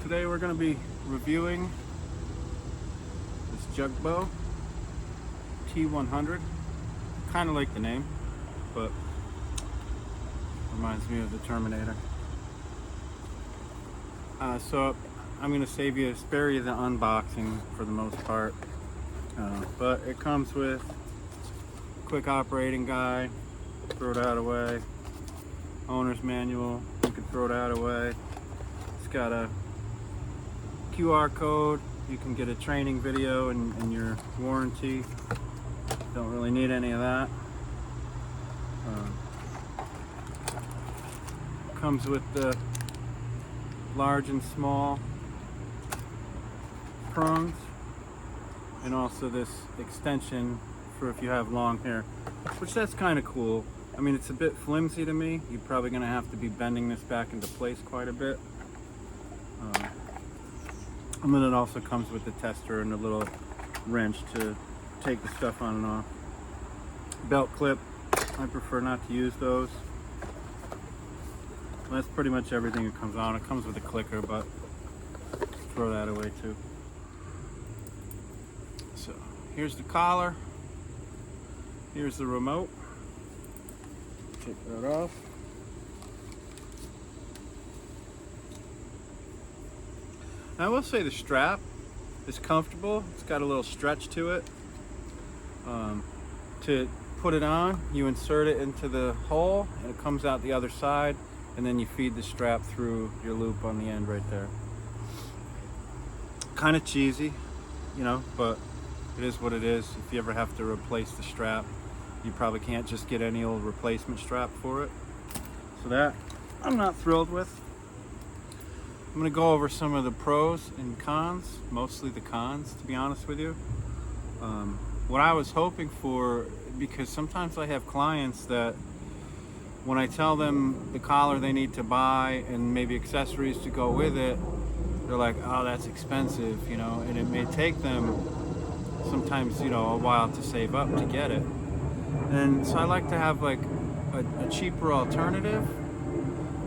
Today we're going to be reviewing this jugbow T100. Kind of like the name, but reminds me of the Terminator. So I'm going to spare you the unboxing for the most part, but it comes with a quick operating guide, throw that away, owner's manual, you can throw that away. It's got a QR code, you can get a training video and your warranty. Don't really need any of that. Comes with the large and small prongs, and also this extension for if you have long hair, which that's kind of cool. I mean, it's a bit flimsy to me. You're probably going to have to be bending this back into place quite a bit. And then it also comes with the tester and a little wrench to take the stuff on and off. Belt clip, I prefer not to use those. That's pretty much everything that comes on. It comes with a clicker, but throw that away too. So here's the collar. Here's the remote. Take that off. I will say the strap is comfortable. It's got a little stretch to it. To put it on, you insert it into the hole and it comes out the other side, and then you feed the strap through your loop on the end right there. Kind of cheesy, you know, but it is what it is. If you ever have to replace the strap, you probably can't just get any old replacement strap for it. So that I'm not thrilled with. I'm going to go over some of the pros and cons, mostly the cons, to be honest with you. What I was hoping for, because sometimes I have clients that when I tell them the collar they need to buy and maybe accessories to go with it, they're like, oh, that's expensive, you know, and it may take them sometimes, you know, a while to save up to get it. And so I like to have like a cheaper alternative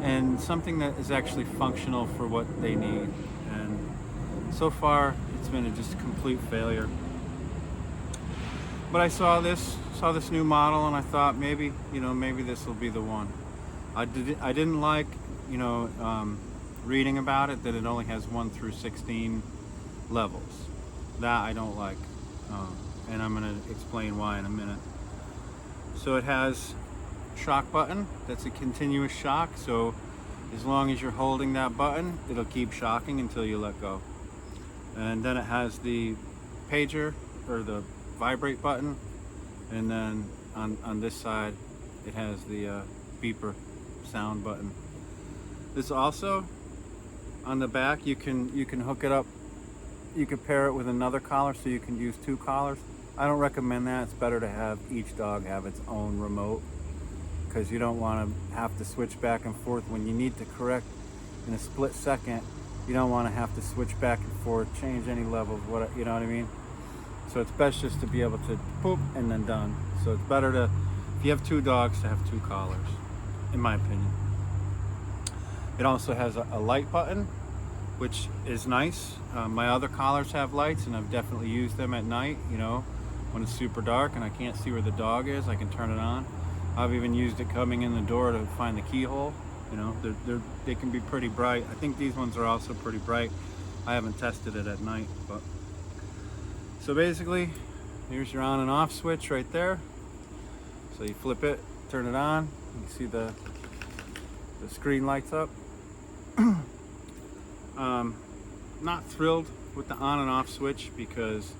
and something that is actually functional for what they need. And so far it's been just a complete failure. But I saw this new model and I thought maybe this will be the one. I didn't like, reading about it that it only has 1 through 16 levels. That I don't like, and I'm going to explain why in a minute. So it has shock button. That's a continuous shock, so as long as you're holding that button, it'll keep shocking until you let go. And then it has the pager or the vibrate button, and then on this side it has the beeper sound button. This also on the back, you can hook it up, you can pair it with another collar, so you can use 2 collars. I don't recommend that. It's better to have each dog have its own remote, because you don't want to have to switch back and forth when you need to correct in a split second. You don't want to have to switch back and forth, change any levels, you know what I mean? So it's best just to be able to poop and then done. So it's better to, if you have 2 dogs, to have 2 collars, in my opinion. It also has a light button, which is nice. My other collars have lights, and I've definitely used them at night, you know, when it's super dark and I can't see where the dog is, I can turn it on. I've even used it coming in the door to find the keyhole. You know, they can be pretty bright. I think these ones are also pretty bright. I haven't tested it at night, but. So basically, here's your on and off switch right there. So you flip it, turn it on, you see the screen lights up. Not thrilled with the on and off switch because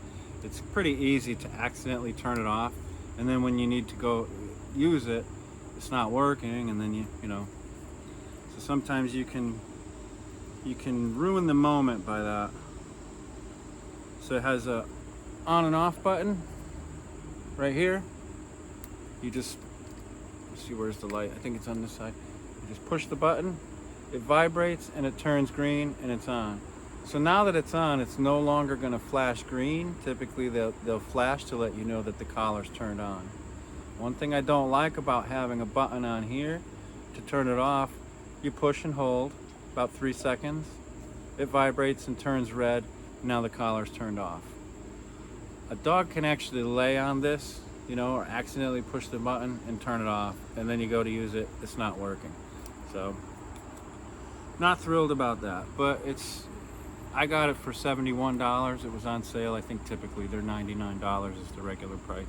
it's pretty easy to accidentally turn it off, and then when you need to go use it, it's not working, and then you know. So sometimes you can ruin the moment by that. So it has a on and off button right here. You just, let's see, where's the light? I think it's on this side. You just push the button, it vibrates and it turns green and it's on. So now that it's on, it's no longer going to flash green. Typically they'll flash to let you know that the collar's turned on. One thing I don't like about having a button on here to turn it off, you push and hold about 3 seconds, it vibrates and turns red. Now the collar's turned off. A dog can actually lay on this, you know, or accidentally push the button and turn it off, and then you go to use it, it's not working. So, not thrilled about that, but I got it for $71. It was on sale. I think typically they're $99 is the regular price.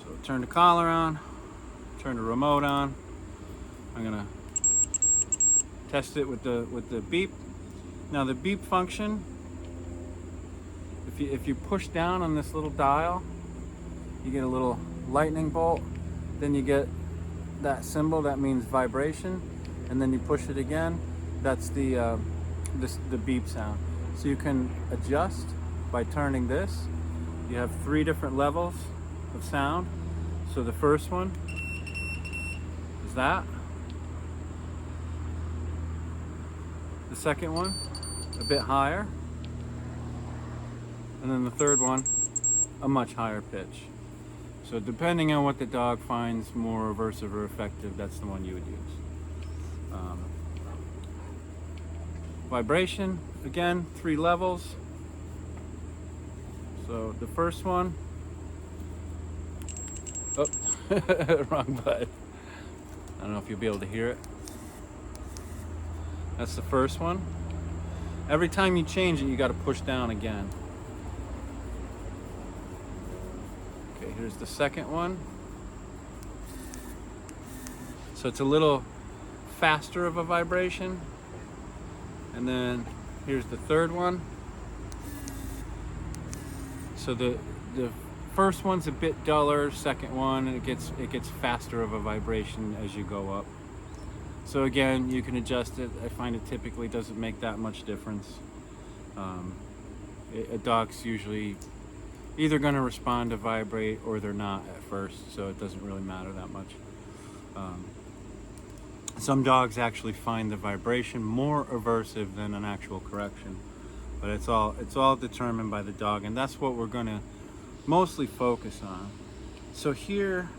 So turn the collar on, turn the remote on. I'm gonna test it with the beep. Now the beep function, if you push down on this little dial, you get a little lightning bolt. Then you get that symbol, that means vibration, and then you push it again. That's the beep sound. So you can adjust by turning this. You have 3 different levels of sound. So the first one is that. The second one, a bit higher. And then the third one, a much higher pitch. So depending on what the dog finds more aversive or effective, that's the one you would use. Vibration, again, 3 levels. So the first one, oh, wrong button. I don't know if you'll be able to hear it. That's the first one. Every time you change it, you got to push down again. Okay, here's the second one. So it's a little faster of a vibration. And then here's the third one. So the first one's a bit duller, second one, and it gets faster of a vibration as you go up. So again, you can adjust it. I find it typically doesn't make that much difference. A dog's usually either going to respond to vibrate or they're not at first, so it doesn't really matter that much. Some dogs actually find the vibration more aversive than an actual correction, but it's all determined by the dog, and that's what we're going to mostly focus on. So here,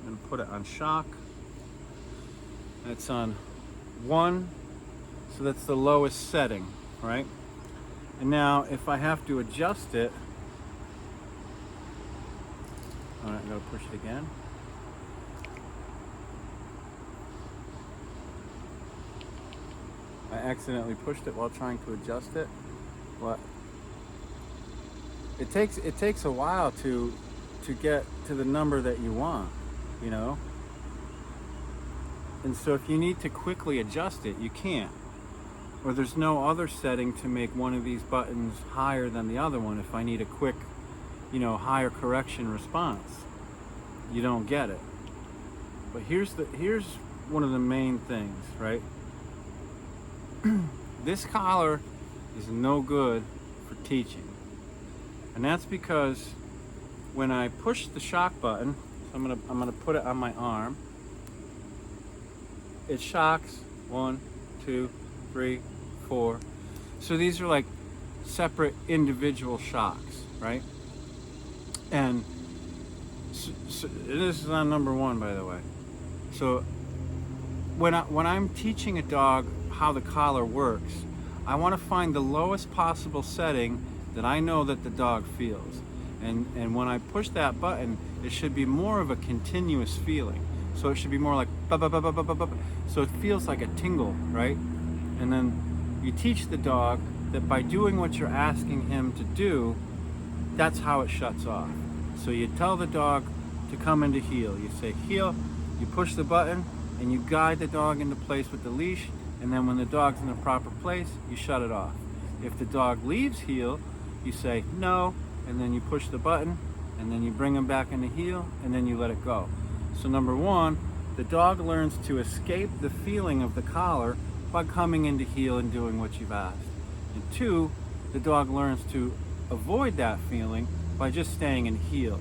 I'm going to put it on shock. It's on 1, so that's the lowest setting, right? And now if I have to adjust it, all right, I'm going to push it again. I accidentally pushed it while trying to adjust it. What? It takes a while to get to the number that you want, you know? And so if you need to quickly adjust it, you can't. Or there's no other setting to make one of these buttons higher than the other one if I need a quick, you know, higher correction response. You don't get it. But here's one of the main things, right? This collar is no good for teaching. And that's because when I push the shock button, so I'm gonna put it on my arm. It shocks 1, 2, 3, 4. So these are like separate individual shocks, right? And so this is on number 1, by the way. So when I'm teaching a dog how the collar works, I want to find the lowest possible setting that I know that the dog feels. And when I push that button, it should be more of a continuous feeling. So it should be more like ba ba ba ba ba ba ba. So it feels like a tingle, right? And then you teach the dog that by doing what you're asking him to do, that's how it shuts off. So you tell the dog to come into heel. You say heel, you push the button, and you guide the dog into place with the leash, and then when the dog's in the proper place, you shut it off. If the dog leaves heel, you say no, and then you push the button, and then you bring him back into heel, and then you let it go. So number 1, the dog learns to escape the feeling of the collar by coming into heel and doing what you've asked. And 2, the dog learns to avoid that feeling by just staying in heel.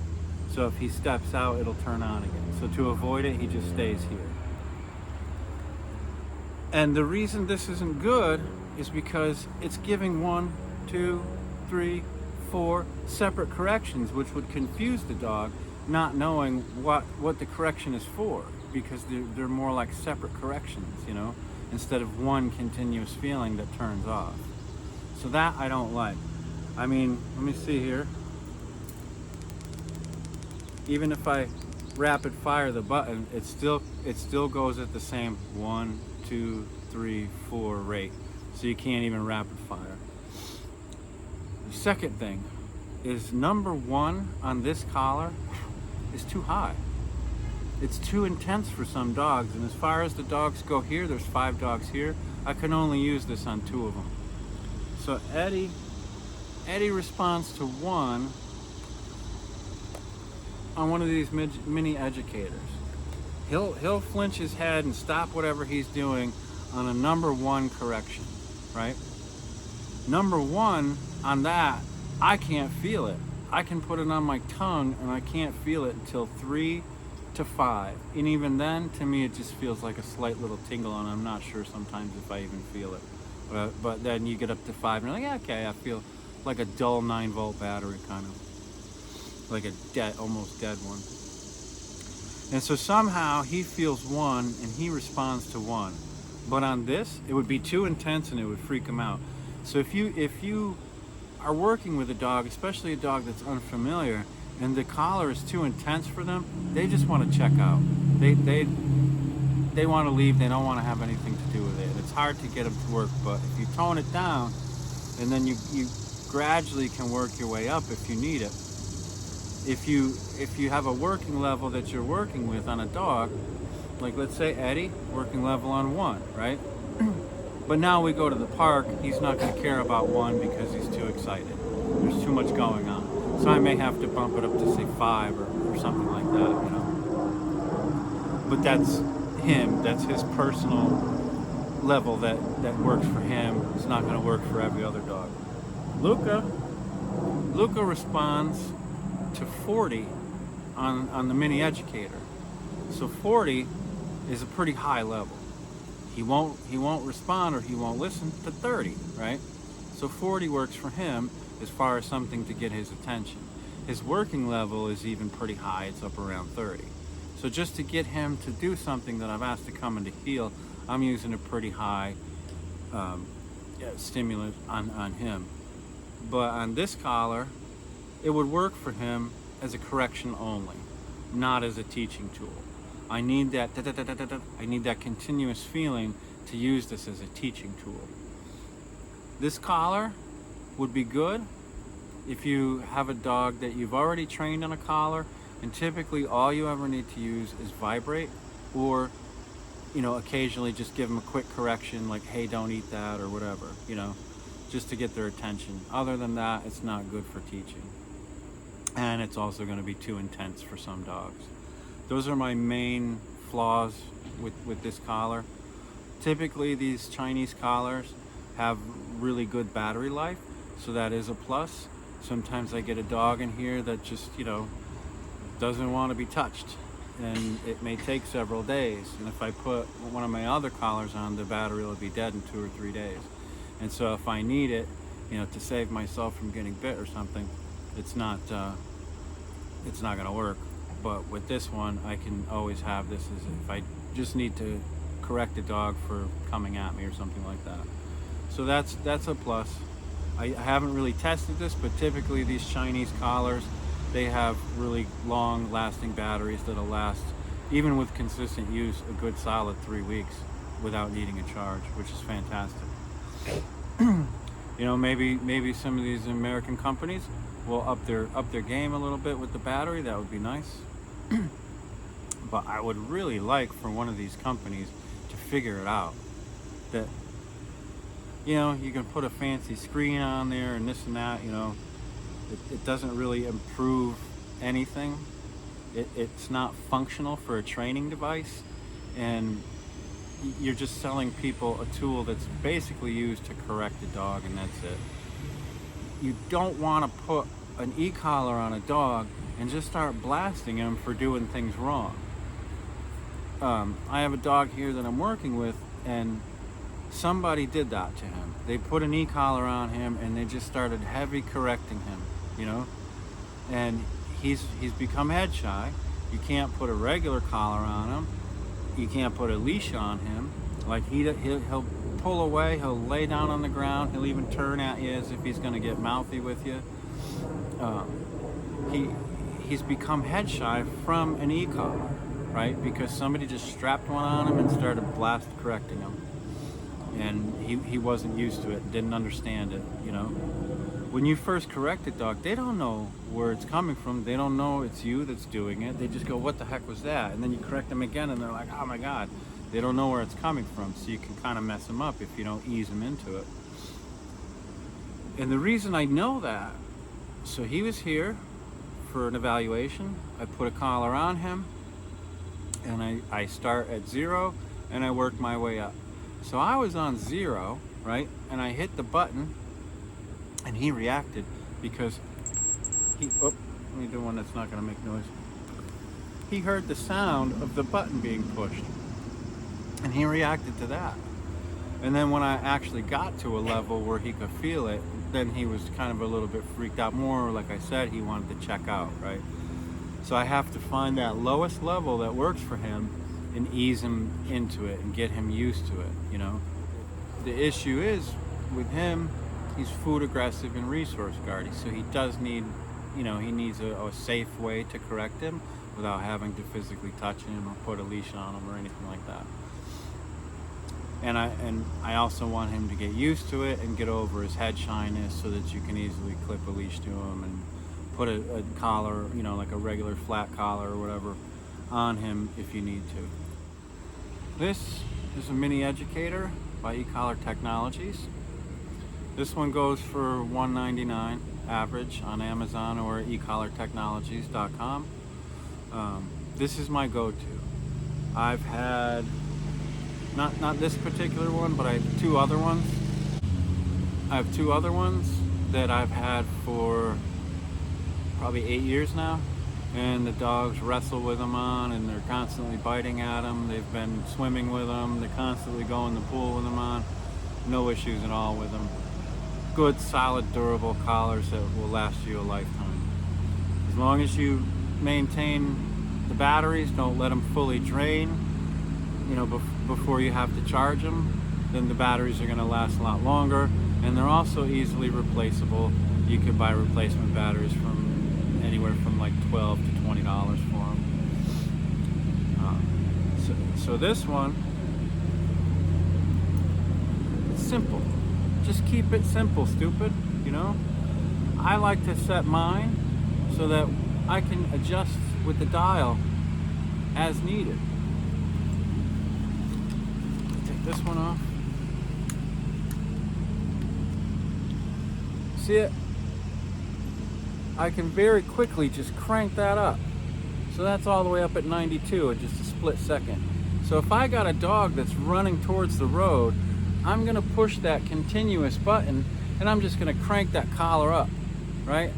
So if he steps out, it'll turn on again. So to avoid it, he just stays here. And the reason this isn't good is because it's giving 1, 2, 3, 4 separate corrections, which would confuse the dog, not knowing what the correction is for, because they're more like separate corrections, you know. instead of one continuous feeling that turns off. So that I don't like. I mean, let me see here. Even if I rapid fire the button, it still goes at the same 1, 2, 3, 4 rate. So you can't even rapid fire. The second thing is number 1 on this collar is too high. It's too intense for some dogs, and as far as the dogs go here, there's 5 dogs here. I can only use this on 2 of them. So Eddie responds to 1 on one of these mini educators. He'll flinch his head and stop whatever he's doing on a number 1 correction, right? Number 1 on that, I can't feel it. I can put it on my tongue and I can't feel it until 3 to 5. And even then, to me, it just feels like a slight little tingle, and I'm not sure sometimes if I even feel it. But then you get up to 5 and you're like, yeah, okay, I feel like a dull 9-volt battery, kind of. Like a almost dead one. And so somehow he feels 1 and he responds to 1. But on this, it would be too intense and it would freak him out. So if you are working with a dog, especially a dog that's unfamiliar, and the collar is too intense for them, they just want to check out. They want to leave. They don't want to have anything to do with it. It's hard to get them to work, but if you tone it down, and then you gradually can work your way up if you need it. If you have a working level that you're working with on a dog, like let's say Eddie, working level on 1, right? But now we go to the park, he's not going to care about 1 because he's too excited. There's too much going on. So I may have to bump it up to say 5 or something like that, you know. But that's him, that's his personal level that works for him. It's not going to work for every other dog. Luca responds to 40 on the mini educator. So 40 is a pretty high level. He won't respond or he won't listen to 30, right? So 40 works for him as far as something to get his attention. His working level is even pretty high. It's up around 30. So just to get him to do something that I've asked to come and to heel, I'm using a pretty high stimulus on him. But on this collar, it would work for him as a correction only, not as a teaching tool. I need that I need that continuous feeling to use this as a teaching tool. This collar would be good if you have a dog that you've already trained on a collar, and typically all you ever need to use is vibrate, or occasionally just give them a quick correction like, hey, don't eat that, or whatever, just to get their attention. Other than that, it's not good for teaching. And it's also going to be too intense for some dogs. Those are my main flaws with this collar. Typically, these Chinese collars have really good battery life, so that is a plus. Sometimes I get a dog in here that just, doesn't want to be touched, and it may take several days. And if I put one of my other collars on, the battery will be dead in 2 or 3 days. And so if I need it, to save myself from getting bit or something, it's not going to work. But with this one, I can always have this as if I just need to correct a dog for coming at me or something like that. So that's a plus. I haven't really tested this, but typically these Chinese collars, they have really long lasting batteries that'll last, even with consistent use, a good solid 3 weeks without needing a charge, which is fantastic. Maybe some of these American companies will up their game a little bit with the battery. That would be nice. But I would really like for one of these companies to figure it out, that you can put a fancy screen on there and this and that. It doesn't really improve anything. It's not functional for a training device, and you're just selling people a tool that's basically used to correct a dog, and that's it. You don't want to put an e-collar on a dog and just start blasting him for doing things wrong. I have a dog here that I'm working with, and somebody did that to him. They put an e-collar on him and they just started heavy correcting him, and he's become head shy. You can't put a regular collar on him. You can't put a leash on him Like he'll pull away, he'll lay down on the ground, he'll even turn at you as if he's going to get mouthy with you. He's become head shy from an e-collar, right? Because somebody just strapped one on him and started blast correcting him. And he wasn't used to it, didn't understand it, you know. When you first correct a dog, they don't know where it's coming from. They don't know it's you that's doing it. They just go, what the heck was that? And then you correct them again and they're like, oh my God. They don't know where it's coming from. So you can kind of mess them up if you don't ease them into it. And the reason I know that, so he was here for an evaluation. I put a collar on him and I start at 0 and I work my way up. So I was on 0, right? And I hit the button and he reacted because let me do one that's not gonna make noise. He heard the sound of the button being pushed and he reacted to that. And then when I actually got to a level where he could feel it, then he was kind of a little bit freaked out more. Like I said, he wanted to check out, right? So I have to find that lowest level that works for him and ease him into it and get him used to it, you know? The issue is with him, he's food aggressive and resource guarding, so he does need, you know, he needs a safe way to correct him without having to physically touch him or put a leash on him or anything like that. And I also want him to get used to it and get over his head shyness so that you can easily clip a leash to him and put a collar, you know, like a regular flat collar or whatever on him if you need to. This is a mini educator by ecollar Technologies. This one goes for $199 average on Amazon or ecollartechnologies.com. This is my go-to. I've had not this particular one, but I have 2 other ones. I have 2 other ones that I've had for probably 8 years now, and the dogs wrestle with them on, and they're constantly biting at them. They've been swimming with them. They constantly go in the pool with them on. No issues at all with them. Good, solid, durable collars that will last you a lifetime. As long as you maintain the batteries, don't let them fully drain, you know, before you have to charge them, then the batteries are going to last a lot longer, and they're also easily replaceable. You could buy replacement batteries from anywhere from like $12 to $20 for them. So this one, it's simple. Just keep it simple, stupid, you know? I like to set mine so that I can adjust with the dial as needed. Take this one off. See it? I can very quickly just crank that up. So that's all the way up at 92 in just a split second. So if I got a dog that's running towards the road, I'm gonna push that continuous button and I'm just gonna crank that collar up, right?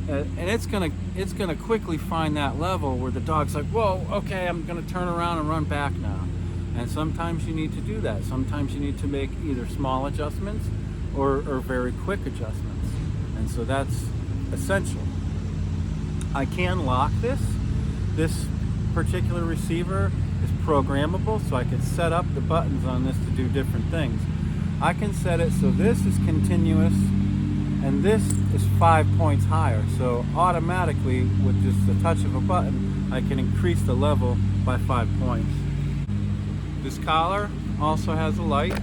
And it's gonna quickly find that level where the dog's like, whoa, okay, I'm gonna turn around and run back now. And sometimes you need to do that. Sometimes you need to make either small adjustments or very quick adjustments. And so that's essential. I can lock this. This particular receiver is programmable, so I can set up the buttons on this to do different things. I can set it so this is continuous and this is 5 points higher. So automatically, with just the touch of a button, I can increase the level by 5 points. This collar also has a light.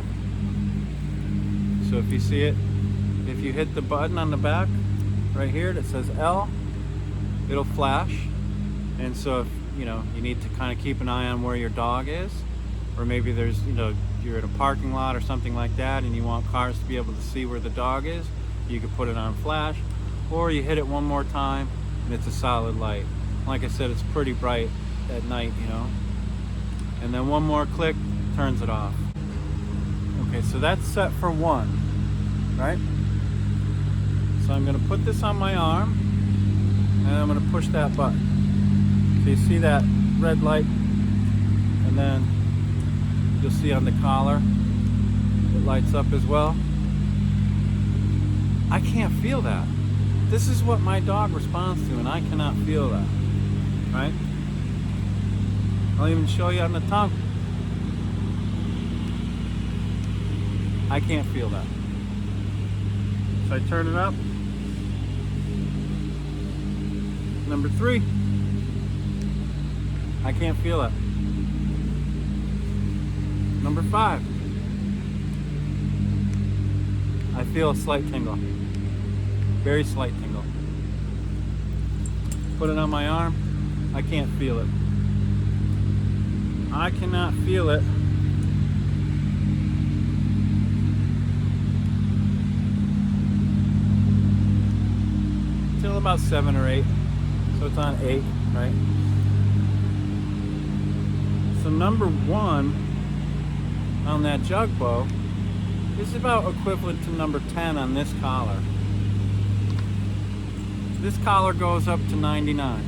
So if you see it, if you hit the button on the back right here that says L, it'll flash. And so if you need to kind of keep an eye on where your dog is, or maybe there's, you're in a parking lot or something like that and you want cars to be able to see where the dog is, you could put it on flash, or you hit it one more time and it's a solid light. Like I said, it's pretty bright at night, and then one more click turns it off. Okay, so that's set for 1, right? So I'm gonna put this on my arm and I'm gonna push that button. So you see that red light, and then you'll see on the collar it lights up as well. I can't feel that. This is what my dog responds to, and I cannot feel that, right? I'll even show you on the tongue. I can't feel that. So I turn it up. Number 3, I can't feel it. Number 5, I feel a slight tingle, very slight tingle. Put it on my arm, I can't feel it. I cannot feel it until about 7 or 8. So it's on 8, right? So number 1 on that jug bow is about equivalent to number 10 on this collar. This collar goes up to 99.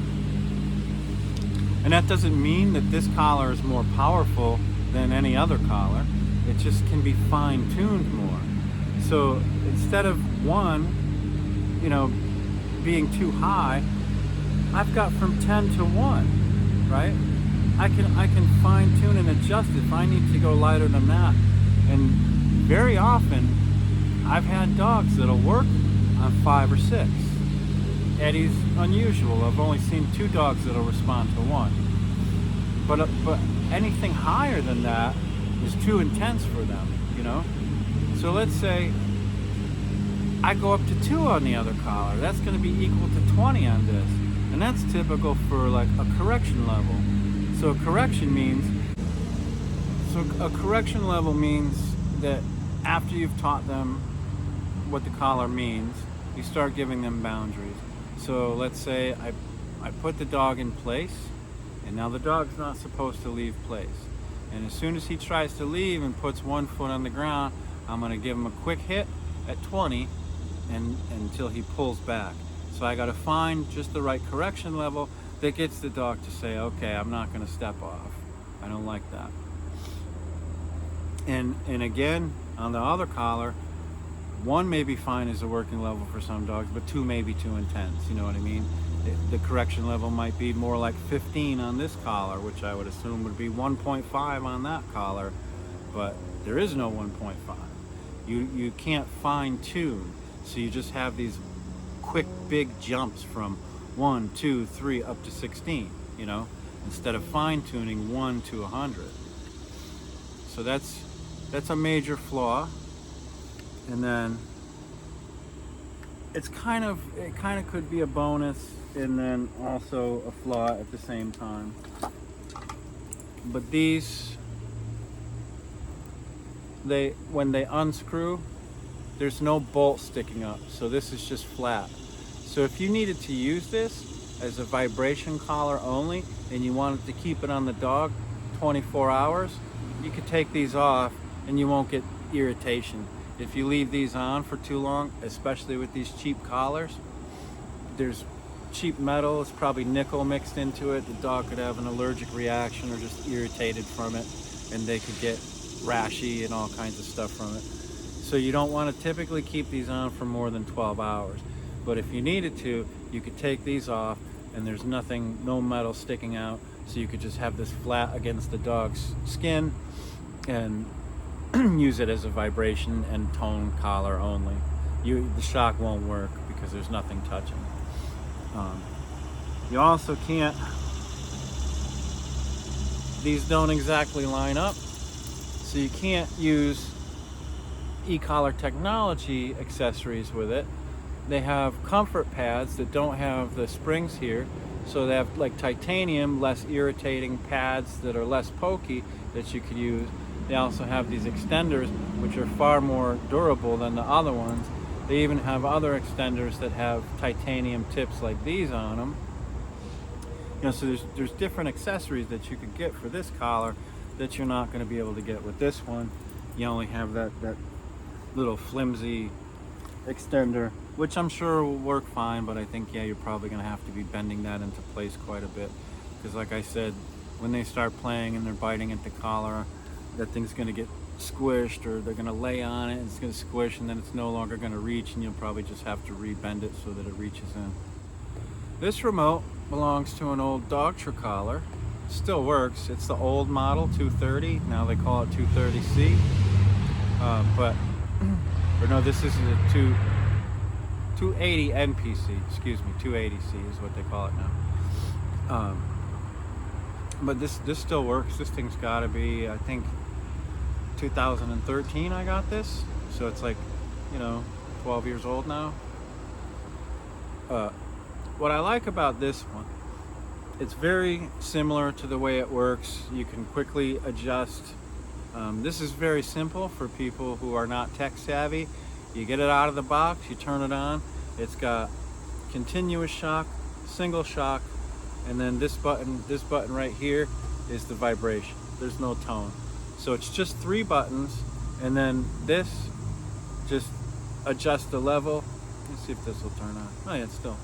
And that doesn't mean that this collar is more powerful than any other collar. It just can be fine-tuned more. So instead of 1, being too high, I've got from 10 to 1, right? I can fine tune and adjust it if I need to go lighter than that. And very often, I've had dogs that'll work on 5 or 6. Eddie's unusual. I've only seen 2 dogs that'll respond to 1. But anything higher than that is too intense for them, So let's say I go up to 2 on the other collar. That's going to be equal to 20 on this. And that's typical for like a correction level. So a correction level means that after you've taught them what the collar means, you start giving them boundaries. So let's say I put the dog in place, and now the dog's not supposed to leave place. And as soon as he tries to leave and puts 1 foot on the ground, I'm going to give him a quick hit at 20 until he pulls back. So I got to find just the right correction level that gets the dog to say, okay, I'm not going to step off. I don't like that. And again, on the other collar, 1 may be fine as a working level for some dogs, but 2 may be too intense. You know what I mean? The correction level might be more like 15 on this collar, which I would assume would be 1.5 on that collar, but there is no 1.5. You can't fine tune, so you just have these quick big jumps from 1, 2, 3 up to 16, instead of fine tuning 1 to 100. So that's a major flaw. And then it kind of could be a bonus and then also a flaw at the same time. But these, when they unscrew, there's no bolt sticking up, so this is just flat. So if you needed to use this as a vibration collar only and you wanted to keep it on the dog 24 hours, you could take these off and you won't get irritation. If you leave these on for too long, especially with these cheap collars, there's cheap metal, it's probably nickel mixed into it. The dog could have an allergic reaction or just irritated from it, and they could get rashy and all kinds of stuff from it. So you don't want to typically keep these on for more than 12 hours. But if you needed to, you could take these off and there's no metal sticking out. So you could just have this flat against the dog's skin and use it as a vibration and tone collar only. The shock won't work because there's nothing touching. You also can't, these don't exactly line up, so you can't use ecollar technology accessories with it. They have comfort pads that don't have the springs here, so they have like titanium, less irritating pads that are less pokey that you could use. They also have these extenders which are far more durable than the other ones. They even have other extenders that have titanium tips like these on them. So there's different accessories that you could get for this collar that you're not going to be able to get with this one. You only have that little flimsy extender, which I'm sure will work fine, but I think, you're probably going to have to be bending that into place quite a bit, because like I said, when they start playing and they're biting at the collar, that thing's going to get squished, or they're going to lay on it and it's going to squish, and then it's no longer going to reach, and you'll probably just have to rebend it so that it reaches in. This remote belongs to an old Dogtra collar. Still works. It's the old model 230. Now they call it 230C. But or no, this is a 280 NPC. Excuse me, 280C is what they call it now. But this still works. This thing's got to be, I think, 2013 I got this, so it's like, 12 years old now. What I like about this one, it's very similar to the way it works. You can quickly adjust. This is very simple for people who are not tech savvy. You get it out of the box, you turn it on. It's got continuous shock, single shock, and then this button right here is the vibration. There's no tone. So it's just 3 buttons, and then this just adjusts the level. Let's see if this will turn on. Oh yeah, it's still.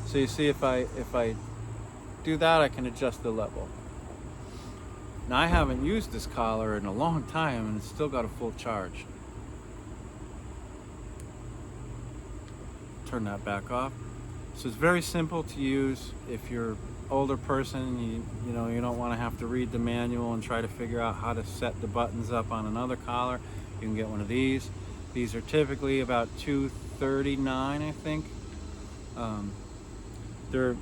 So you see, if I do that, I can adjust the level. Now I haven't used this collar in a long time, and it's still got a full charge. Turn that back off. So it's very simple to use. If you're an older person, you don't want to have to read the manual and try to figure out how to set the buttons up on another collar, you can get one of these. These are typically about $239, I think. They're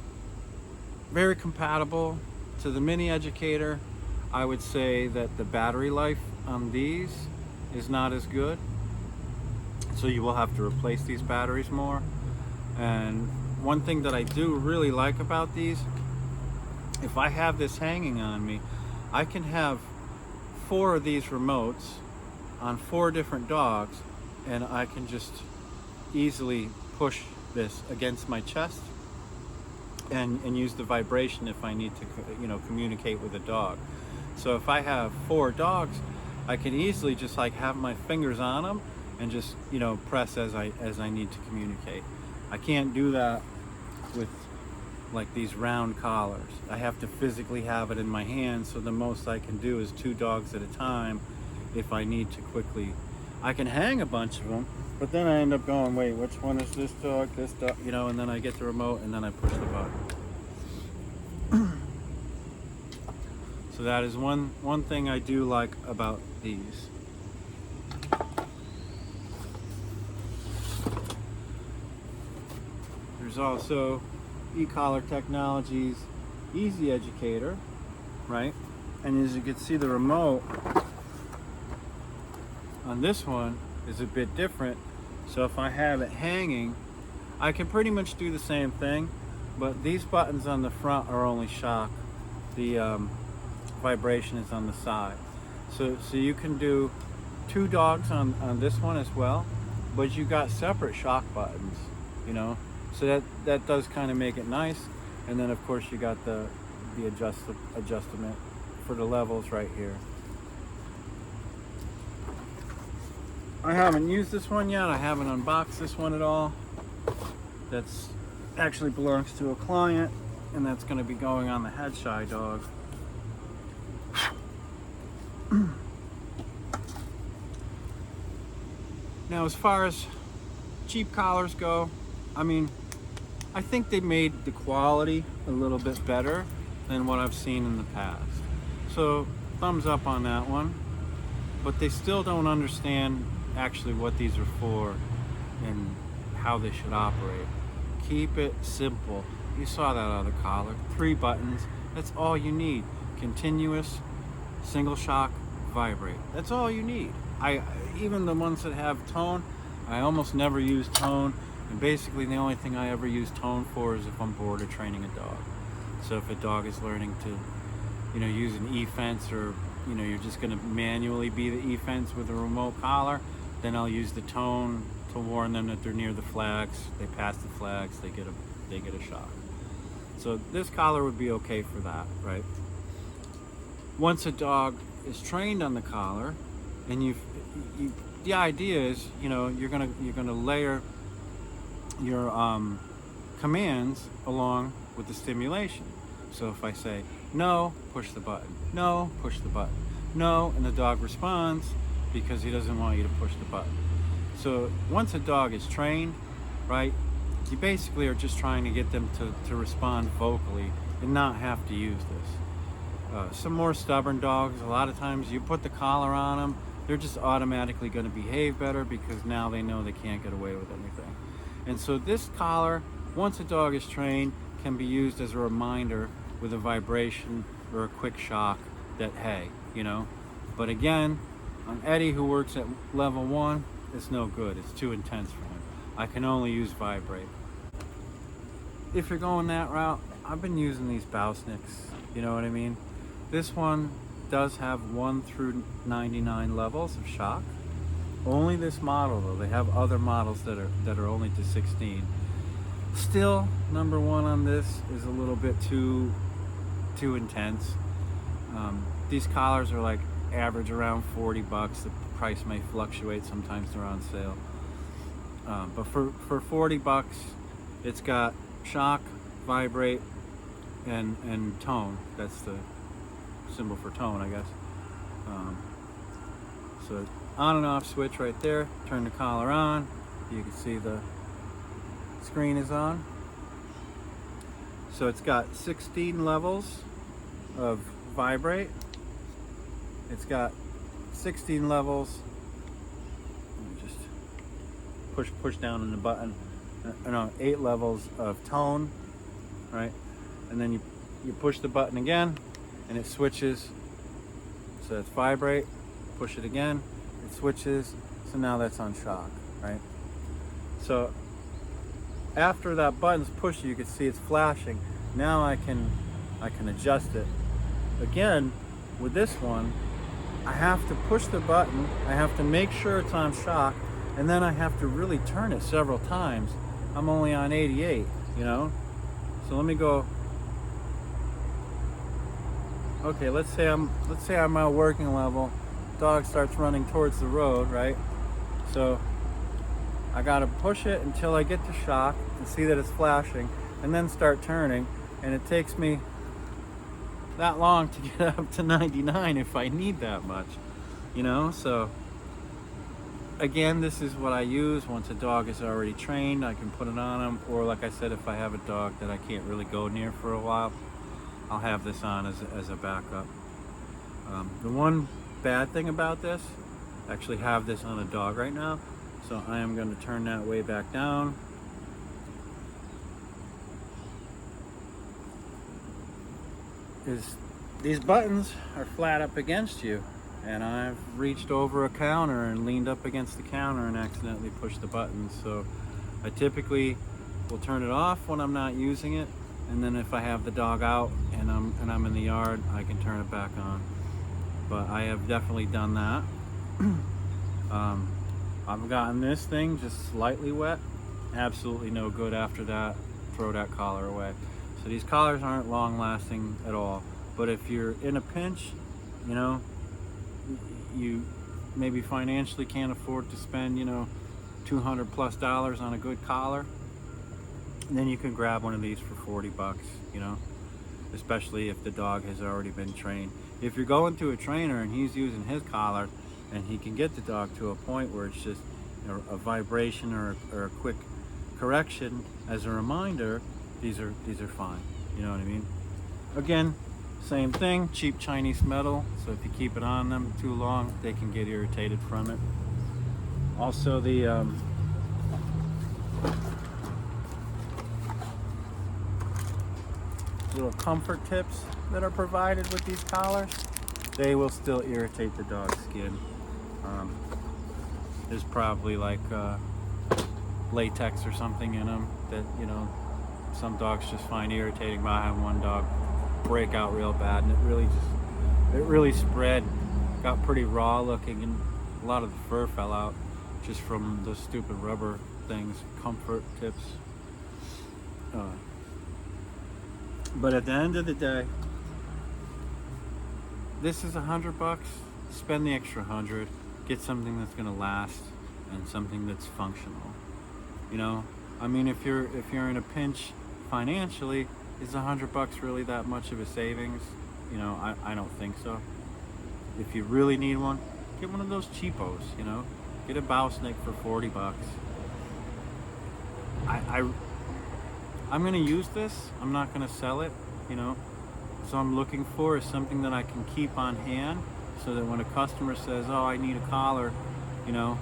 very compatible to the Mini Educator. I would say that the battery life on these is not as good, so you will have to replace these batteries more. And one thing that I do really like about these, if I have this hanging on me, I can have 4 of these remotes on 4 different dogs, and I can just easily push this against my chest and use the vibration if I need to communicate with a dog. So if I have 4 dogs, I can easily just like have my fingers on them and just press as I need to communicate. I can't do that with like these round collars. I have to physically have it in my hand, so the most I can do is 2 dogs at a time if I need to quickly. I can hang a bunch of them, but then I end up going, wait, which one is this dog, and then I get the remote and then I push the button. So that is one thing I do like about these. There's also ecollar Technologies Easy Educator, right? And as you can see, the remote on this one is a bit different. So if I have it hanging, I can pretty much do the same thing, but these buttons on the front are only shock. The vibration is on the side. So you can do 2 dogs on this one as well, but you got separate shock buttons, so that does kind of make it nice. And then of course you got the adjustment for the levels right here. I haven't used this one yet. I haven't unboxed this one at all. That's actually belongs to a client, and that's going to be going on the head shy dog. Now, as far as cheap collars go, I think they made the quality a little bit better than what I've seen in the past. So thumbs up on that one. But they still don't understand actually what these are for and how they should operate. Keep it simple. You saw that other collar. 3 buttons. That's all you need. Continuous, single shock, vibrate. That's all you need. Even the ones that have tone, I almost never use tone. And basically the only thing I ever use tone for is if I'm bored of training a dog. So if a dog is learning to, use an e-fence, or, you're just going to manually be the e-fence with a remote collar, then I'll use the tone to warn them that they're near the flags. They pass the flags, they get a shock. So this collar would be okay for that, right? Once a dog is trained on the collar, and the idea is, you're gonna layer your commands along with the stimulation. So if I say no, push the button, no, push the button, no, and the dog responds because he doesn't want you to push the button. So once a dog is trained, right, you basically are just trying to get them to respond vocally and not have to use this. Some more stubborn dogs, a lot of times you put the collar on them they're just automatically going to behave better because now they know they can't get away with anything. And so this collar, once a dog is trained, can be used as a reminder with a vibration or a quick shock that, hey, you know. But again, on Eddie, who works at level 1, it's no good. It's too intense for him. I can only use vibrate. If you're going that route, I've been using these Bausnicks, you know what I mean? This one does have 1 through 99 levels of shock. Only this model though. They have other models that are only to 16. Still, number 1 on this is a little bit too intense. These collars are like average around 40 bucks. The price may fluctuate, sometimes they're on sale. But for 40 bucks, it's got shock, vibrate, and tone. That's the symbol for tone, I guess. So on and off switch right there. Turn the collar on. You can see the screen is on. So it's got 16 levels of vibrate. It's got 16 levels. Let me just push down on the button. No, 8 levels of tone, right? And then you push the button again, and it switches. So it's vibrate. Push it again, it switches. So now that's on shock, right? So after that button's pushed, you can see it's flashing. Now I can adjust it. Again, with this one, I have to push the button. I have to make sure it's on shock, and then I have to really turn it several times. I'm only on 88, you know? So let me go. Okay, let's say I'm at working level. Dog starts running towards the road, right? So I gotta push it until I get to shock and see that it's flashing, and then start turning. And it takes me that long to get up to 99 if I need that much, you know? So again, this is what I use. Once a dog is already trained, I can put it on them. Or like I said, if I have a dog that I can't really go near for a while, I'll have this on as a backup. The one bad thing about this, I actually have this on a dog right now, so I am going to turn that way back down. Is these buttons are flat up against you, and I've reached over a counter and leaned up against the counter and accidentally pushed the button. So I typically will turn it off when I'm not using it, and then if I have the dog out and I'm in the yard, I can turn it back on. But I have definitely done that. I've gotten this thing just slightly wet. Absolutely no good after that. Throw that collar away. So these collars aren't long lasting at all. But if you're in a pinch, you know, you maybe financially can't afford to spend, you know, $200+ on a good collar, then you can grab one of these for 40 bucks, you know, especially if the dog has already been trained. If you're going to a trainer and he's using his collar and he can get the dog to a point where it's just, you know, a vibration or a quick correction as a reminder, these are fine, you know what I mean? Again, same thing, cheap Chinese metal, so if you keep it on them too long, they can get irritated from it. Also the little comfort tips that are provided with these collars, they will still irritate the dog's skin. There's probably like latex or something in them that, you know, some dogs just find irritating. But I had one dog break out real bad, and it really spread, got pretty raw looking, and a lot of the fur fell out just from the stupid rubber things. Comfort tips. But at the end of the day, this is $100. Spend the extra 100. Get something that's gonna last and something that's functional. You know, I mean, if you're in a pinch financially, is $100 really that much of a savings? You know, I don't think so. If you really need one, get one of those cheapos. You know, get a Bausnick for 40 bucks. I'm gonna use this. I'm not gonna sell it, you know. So I'm looking for is something that I can keep on hand so that when a customer says, oh, I need a collar, you know,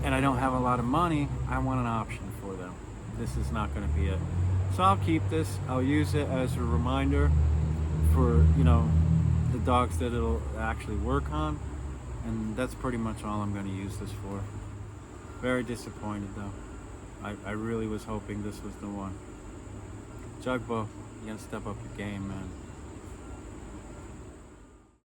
and I don't have a lot of money, I want an option for them. This is not going to be it. So I'll keep this. I'll use it as a reminder for, you know, the dogs that it'll actually work on. And that's pretty much all I'm going to use this for. Very disappointed though. I really was hoping this was the one. Jugbow, you gotta step up your game, man.